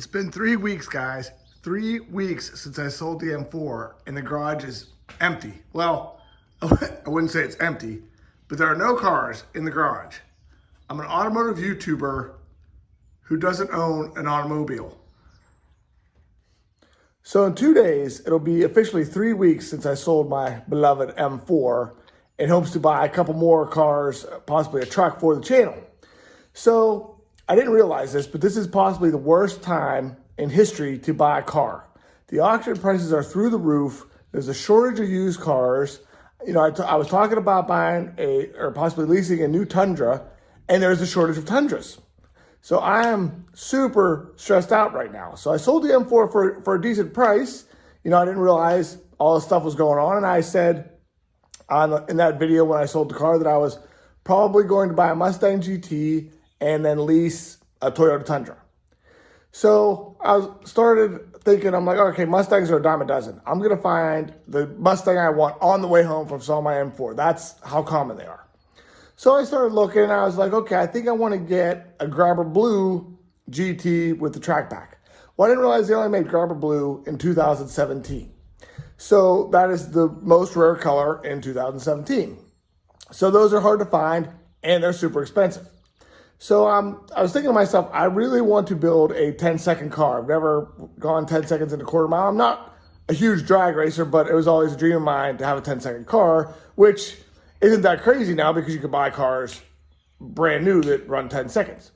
It's been 3 weeks, guys. 3 weeks since I sold the M4 and the garage is empty. Well, I wouldn't say it's empty, but there are no cars in the garage. I'm an automotive YouTuber who doesn't own an automobile. So in 2 days, it'll be officially 3 weeks since I sold my beloved M4 in hopes to buy a couple more cars, possibly a truck for the channel. So I didn't realize this, but this is possibly the worst time in history to buy a car. The auction prices are through the roof. There's a shortage of used cars. You know, I was talking about buying or possibly leasing a new Tundra, and there's a shortage of Tundras. So I am super stressed out right now. So I sold the M4 for a decent price. You know, I didn't realize all this stuff was going on. And I said in that video when I sold the car that I was probably going to buy a Mustang GT and then lease a Toyota Tundra. So I started thinking, I'm like, okay, Mustangs are a dime a dozen. I'm going to find the Mustang I want on the way home from selling my M4. That's how common they are. So I started looking and I was like, okay, I think I want to get a Grabber Blue GT with the track pack. Well, I didn't realize they only made Grabber Blue in 2017. So that is the most rare color in 2017. So those are hard to find and they're super expensive. So I was thinking to myself, I really want to build a 10-second car. I've never gone 10 seconds in a quarter mile. I'm not a huge drag racer, but it was always a dream of mine to have a 10-second car, which isn't that crazy now because you can buy cars brand new that run 10 seconds.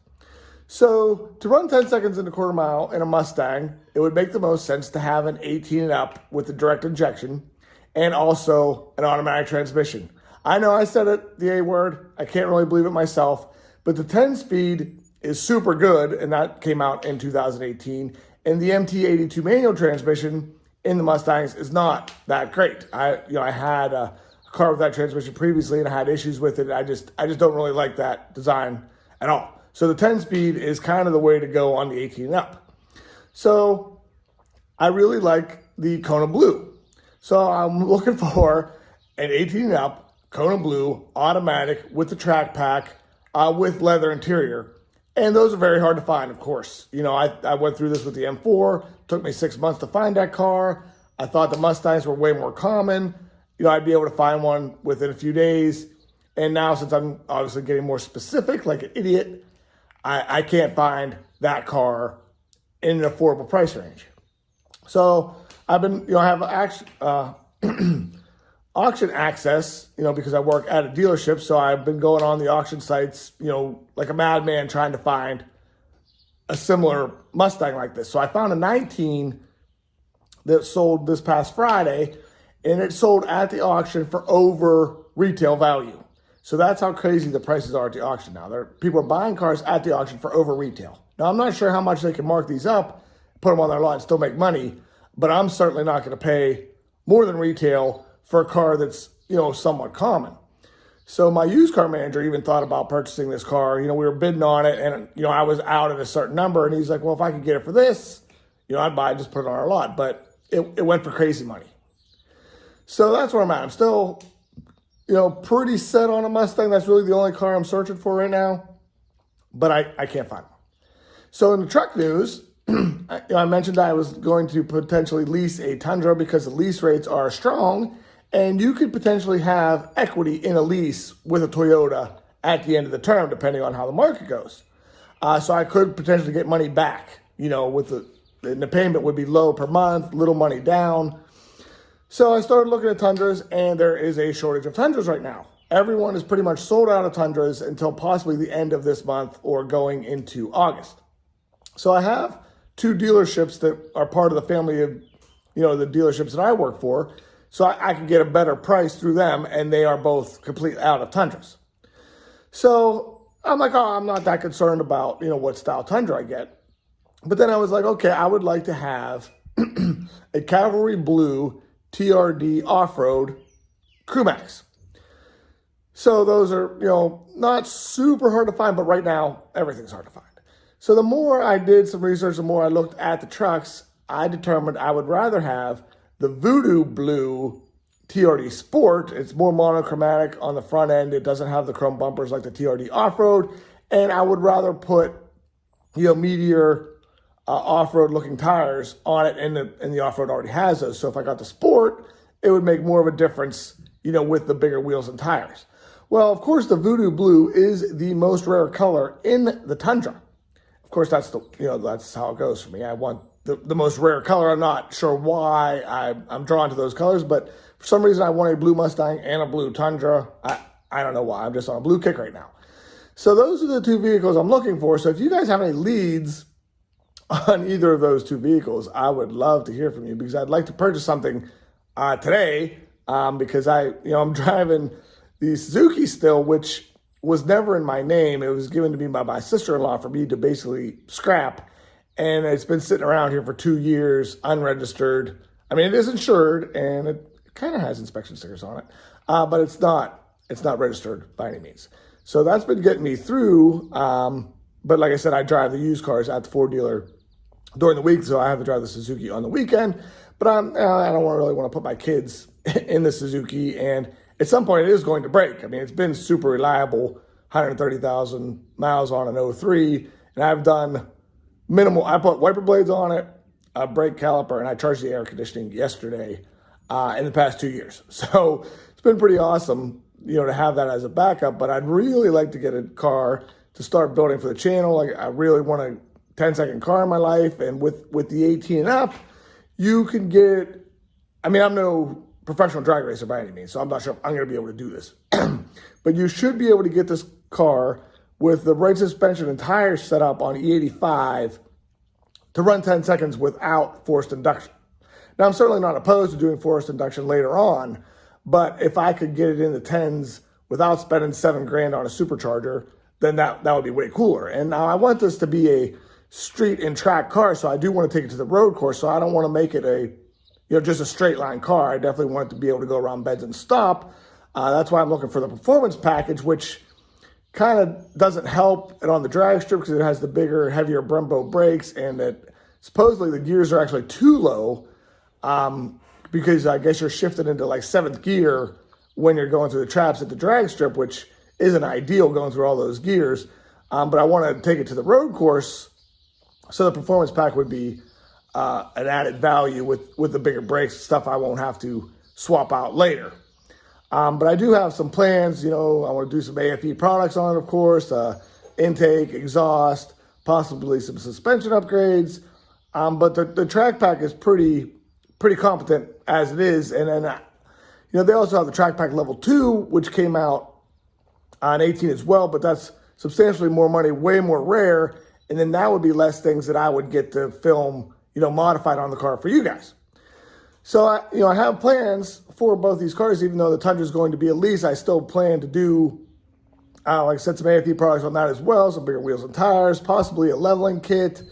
So to run 10 seconds in a quarter mile in a Mustang, it would make the most sense to have an 18 and up with a direct injection and also an automatic transmission. I know I said it, the A word. I can't really believe it myself, but the 10 speed is super good, and that came out in 2018. And the MT82 manual transmission in the Mustangs is not that great. I had a car with that transmission previously and I had issues with it. I just don't really like that design at all. So the 10 speed is kind of the way to go on the 18 and up. So I really like the Kona Blue. So I'm looking for an 18 and up Kona Blue automatic with the track pack with leather interior. And those are very hard to find, of course. You know, I went through this with the M4. Took me 6 months to find that car. I thought the Mustangs were way more common. You know, I'd be able to find one within a few days. And now, since I'm obviously getting more specific like an idiot, I can't find that car in an affordable price range. So I've been, I have auction access, because I work at a dealership. So I've been going on the auction sites, like a madman trying to find a similar Mustang like this. So I found a 19 that sold this past Friday, and it sold at the auction for over retail value. So that's how crazy the prices are at the auction now. People are buying cars at the auction for over retail. Now, I'm not sure how much they can mark these up, put them on their lot and still make money, but I'm certainly not going to pay more than retail for a car that's, somewhat common. So my used car manager even thought about purchasing this car. We were bidding on it and, I was out at a certain number and he's like, well, if I could get it for this, I'd buy it, just put it on our lot. But it went for crazy money. So that's where I'm at. I'm still, pretty set on a Mustang. That's really the only car I'm searching for right now, but I can't find one. So in the truck news, I mentioned I was going to potentially lease a Tundra because the lease rates are strong and you could potentially have equity in a lease with a Toyota at the end of the term, depending on how the market goes. So I could potentially get money back, with the payment would be low per month, little money down. So I started looking at Tundras, and there is a shortage of Tundras right now. Everyone is pretty much sold out of Tundras until possibly the end of this month or going into August. So I have two dealerships that are part of the family of, the dealerships that I work for. So I can get a better price through them, and they are both completely out of Tundras. So I'm like, oh, I'm not that concerned about, what style Tundra I get. But then I was like, okay, I would like to have a Cavalry Blue TRD off-road Crew Max. So those are, not super hard to find, but right now everything's hard to find. So the more I did some research, the more I looked at the trucks, I determined I would rather have the Voodoo Blue TRD Sport. It's more monochromatic on the front end. It doesn't have the chrome bumpers like the TRD off-road. And I would rather put, Meteor off-road looking tires on it, and the off-road already has those. So if I got the Sport, it would make more of a difference, with the bigger wheels and tires. Well, of course, the Voodoo Blue is the most rare color in the Tundra. Of course, that's how it goes for me. I want the most rare color. I'm not sure why I'm drawn to those colors, but for some reason I want a blue Mustang and a blue Tundra. I don't know why. I'm just on a blue kick right now. So those are the two vehicles I'm looking for. So if you guys have any leads on either of those two vehicles, I would love to hear from you, because I'd like to purchase something today, because I'm driving the Suzuki still, which was never in my name. It was given to me by my sister-in-law for me to basically scrap. And it's been sitting around here for 2 years, unregistered. I mean, it is insured, and it kind of has inspection stickers on it, but it's not registered by any means. So that's been getting me through. But like I said, I drive the used cars at the Ford dealer during the week, so I have to drive the Suzuki on the weekend. But I don't really want to put my kids in the Suzuki, and at some point it is going to break. I mean, it's been super reliable, 130,000 miles on an 03, and I've done minimal. I put wiper blades on it, a brake caliper, and I charged the air conditioning yesterday in the past 2 years. So it's been pretty awesome, to have that as a backup. But I'd really like to get a car to start building for the channel. Like, I really want a 10-second car in my life, and with the 18 and up, you can get. I mean, I'm no professional drag racer by any means, so I'm not sure if I'm going to be able to do this. But you should be able to get this car with the right suspension and tires set up on E85 to run 10 seconds without forced induction. Now, I'm certainly not opposed to doing forced induction later on, but if I could get it in the tens without spending $7,000 on a supercharger, then that would be way cooler. And now I want this to be a street and track car, so I do want to take it to the road course. So I don't want to make it just a straight line car. I definitely want it to be able to go around bends and stop. That's why I'm looking for the performance package, which kind of doesn't help it on the drag strip because it has the bigger, heavier Brembo brakes, and that supposedly the gears are actually too low, because I guess you're shifted into like 7th gear when you're going through the traps at the drag strip, which isn't ideal going through all those gears. But I want to take it to the road course, so the performance pack would be an added value with the bigger brakes, stuff I won't have to swap out later. But I do have some plans. I want to do some AFE products on it, of course, intake, exhaust, possibly some suspension upgrades. But the track pack is pretty competent as it is. And then, they also have the track pack level 2, which came out on 18 as well, but that's substantially more money, way more rare. And then that would be less things that I would get to film, modified on the car for you guys. So, I have plans for both these cars. Even though the Tundra is going to be a lease, I still plan to do, like I said, some AFE products on that as well, some bigger wheels and tires, possibly a leveling kit,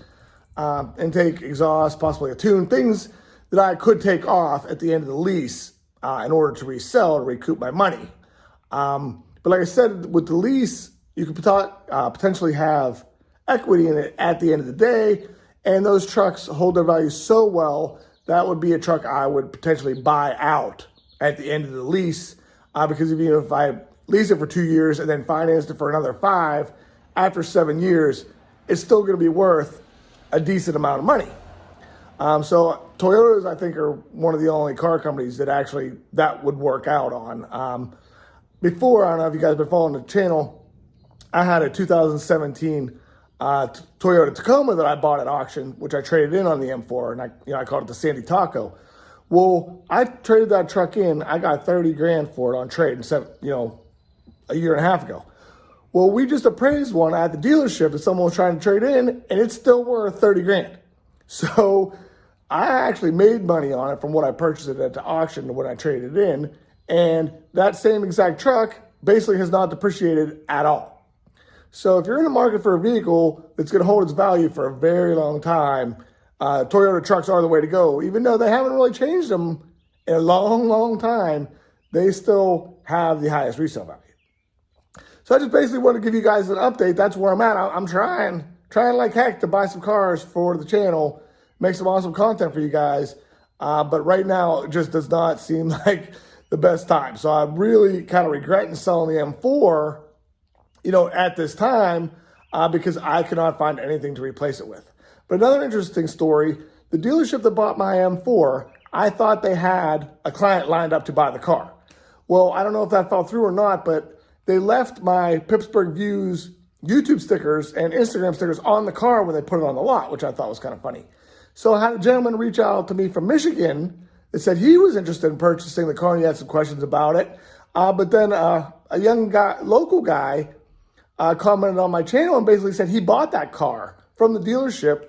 intake, exhaust, possibly a tune, things that I could take off at the end of the lease in order to resell or recoup my money. But like I said, with the lease, you could potentially have equity in it at the end of the day, and those trucks hold their value so well. That would be a truck I would potentially buy out at the end of the lease, because if I lease it for 2 years and then finance it for another 5, after 7 years, it's still going to be worth a decent amount of money. So Toyotas, I think, are one of the only car companies that would work out on. Before, I don't know if you guys have been following the channel, I had a 2017 Toyota Tacoma that I bought at auction, which I traded in on the M4, and I called it the Sandy Taco. Well, I traded that truck in. I got $30,000 for it on trade, a year and a half ago. Well, we just appraised one at the dealership that someone was trying to trade in, and it's still worth $30,000. So I actually made money on it from what I purchased it at the auction to when I traded it in, and that same exact truck basically has not depreciated at all. So if you're in the market for a vehicle that's going to hold its value for a very long time, Toyota trucks are the way to go. Even though they haven't really changed them in a long, long time, they still have the highest resale value. So I just basically want to give you guys an update. That's where I'm at. I'm trying like heck to buy some cars for the channel, make some awesome content for you guys. But right now, it just does not seem like the best time. So I'm really kind of regretting selling the M4, at this time, because I cannot find anything to replace it with. But another interesting story, the dealership that bought my M4, I thought they had a client lined up to buy the car. Well, I don't know if that fell through or not, but they left my Pittsburgh Views YouTube stickers and Instagram stickers on the car when they put it on the lot, which I thought was kind of funny. So I had a gentleman reach out to me from Michigan that said he was interested in purchasing the car and he had some questions about it. But then a young guy, local guy, commented on my channel and basically said he bought that car from the dealership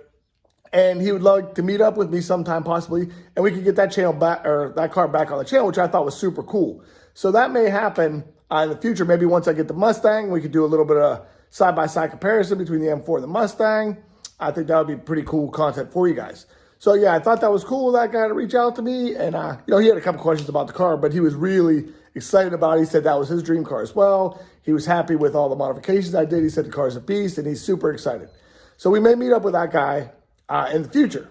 and he would like to meet up with me sometime possibly, and we could get that channel back, or that car back on the channel, which I thought was super cool. So that may happen in the future. Maybe once I get the Mustang, we could do a little bit of side-by-side comparison between the M4 and the Mustang. I think that would be pretty cool content for you guys. So yeah, I thought that was cool, that guy to reach out to me. And he had a couple questions about the car, but he was really excited about it. He said that was his dream car as well. He was happy with all the modifications I did. He said the car's a beast and he's super excited. So we may meet up with that guy in the future.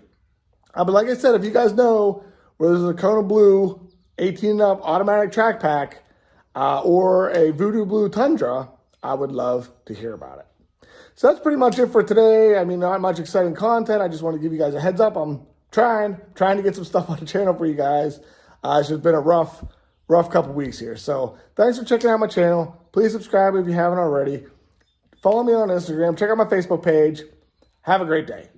But like I said, if you guys know where there's a Kona Blue 18 and up automatic track pack or a Voodoo Blue Tundra, I would love to hear about it. So that's pretty much it for today. I mean, not much exciting content. I just want to give you guys a heads up. I'm trying to get some stuff on the channel for you guys. It's just been a rough couple weeks here. So thanks for checking out my channel. Please subscribe if you haven't already. Follow me on Instagram. Check out my Facebook page. Have a great day.